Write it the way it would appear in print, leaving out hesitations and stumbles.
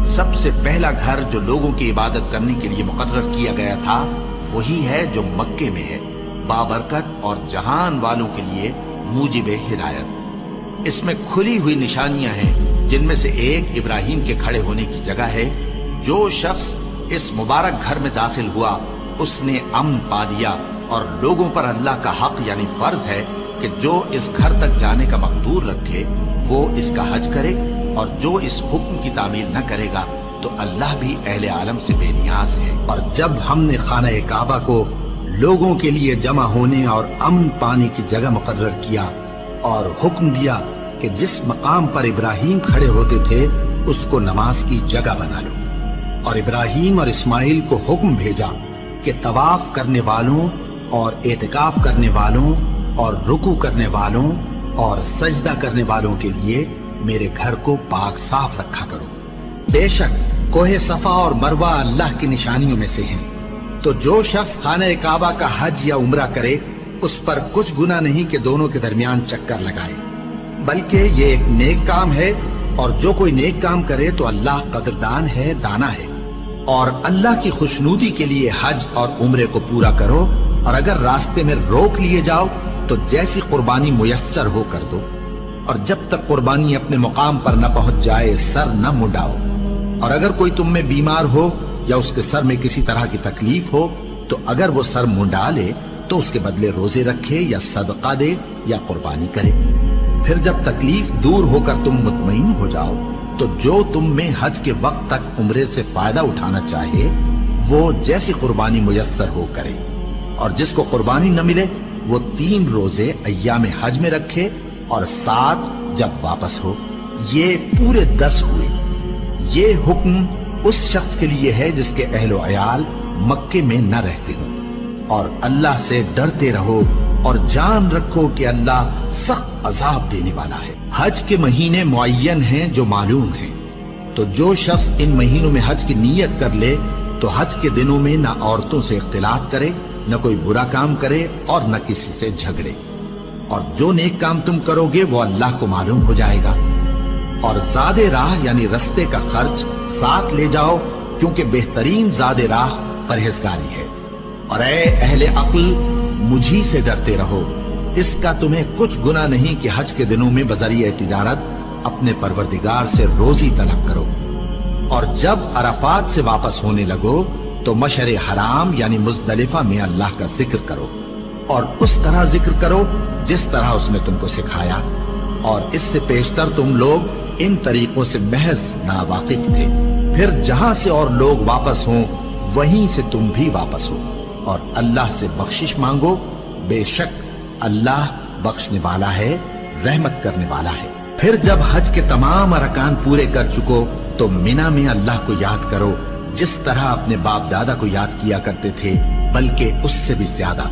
سب سے پہلا گھر جو لوگوں کی عبادت کرنے کے لیے مقرر کیا گیا تھا وہی ہے جو مکے میں ہے، بابرکت اور جہان والوں کے لیے موجب ہدایت۔ اس میں کھلی ہوئی نشانیاں ہیں، جن میں سے ایک ابراہیم کے کھڑے ہونے کی جگہ ہے۔ جو شخص اس مبارک گھر میں داخل ہوا اس نے امن پا لیا، اور لوگوں پر اللہ کا حق یعنی فرض ہے کہ جو اس گھر تک جانے کا مقدور رکھے وہ اس کا حج کرے، اور جو اس حکم کی تعمیل نہ کرے گا تو اللہ بھی اہل عالم سے بے نیاز ہے۔ اور جب ہم نے خانہ کعبہ کو لوگوں کے لیے جمع ہونے اور امن پانے کی جگہ مقرر کیا اور حکم دیا کہ جس مقام پر ابراہیم کھڑے ہوتے تھے اس کو نماز کی جگہ بنا لو، اور ابراہیم اور اسماعیل کو حکم بھیجا کہ طواف کرنے والوں اور اعتکاف کرنے والوں اور رکوع کرنے والوں اور سجدہ کرنے والوں کے لیے میرے گھر کو پاک صاف رکھا کرو۔ بے شک کوہ صفا اور مروہ اللہ کی نشانیوں میں سے ہیں، تو جو شخص خانہ کعبہ کا حج یا عمرہ کرے اس پر کچھ گناہ نہیں کہ دونوں کے درمیان چکر لگائے، بلکہ یہ ایک نیک کام ہے، اور جو کوئی نیک کام کرے تو اللہ قدردان ہے، دانا ہے۔ اور اللہ کی خوشنودی کے لیے حج اور عمرے کو پورا کرو، اور اگر راستے میں روک لیے جاؤ تو جیسی قربانی میسر ہو کر دو، اور جب تک قربانی اپنے مقام پر نہ پہنچ جائے سر نہ منڈاؤ۔ اور اگر کوئی تم میں بیمار ہو یا اس کے سر میں کسی طرح کی تکلیف ہو تو اگر وہ سر منڈا لے تو اس کے بدلے روزے رکھے یا صدقہ دے یا قربانی کرے۔ پھر جب تکلیف دور ہو کر تم مطمئن ہو جاؤ تو جو تم میں حج کے وقت تک عمرے سے فائدہ اٹھانا چاہے وہ جیسی قربانی میسر ہو کرے، اور جس کو قربانی نہ ملے وہ 3 روزے ایام حج میں رکھے اور 7 جب واپس ہو۔ یہ پورے 10 ہوئے۔ یہ حکم اس شخص کے لیے ہے جس کے اہل و عیال مکے میں نہ رہتے ہوں۔ اور اللہ سے ڈرتے رہو اور جان رکھو کہ اللہ سخت عذاب دینے والا ہے۔ حج کے مہینے معین ہیں جو معلوم ہیں، تو جو شخص ان مہینوں میں حج کی نیت کر لے تو حج کے دنوں میں نہ عورتوں سے اختلاط کرے، نہ کوئی برا کام کرے اور نہ کسی سے جھگڑے۔ اور جو نیک کام تم کرو گے وہ اللہ کو معلوم ہو جائے گا۔ اور زاد راہ یعنی رستے کا خرچ ساتھ لے جاؤ، کیونکہ بہترین زاد راہ پرہیزگاری ہے۔ اور اے اہل عقل مجھی سے ڈرتے رہو، اس کا تمہیں کچھ گناہ نہیں کہ حج کے دنوں میں بذریعہ تجارت اپنے پروردگار سے روزی طلب کرو۔ اور جب عرفات سے واپس ہونے لگو تو مشعر حرام یعنی مزدلفہ میں اللہ کا ذکر کرو، اور اس طرح ذکر کرو جس طرح اس نے تم کو سکھایا، اور اس سے پیشتر تم لوگ ان طریقوں سے محض ناواقف تھے۔ پھر جہاں سے اور لوگ واپس ہوں وہیں سے تم بھی واپس ہو، اور اللہ سے بخشش مانگو، بے شک اللہ بخشنے والا ہے، رحمت کرنے والا ہے۔ پھر جب حج کے تمام ارکان پورے کر چکو تو مینا میں اللہ کو یاد کرو جس طرح اپنے باپ دادا کو یاد کیا کرتے تھے، بلکہ اس سے بھی زیادہ۔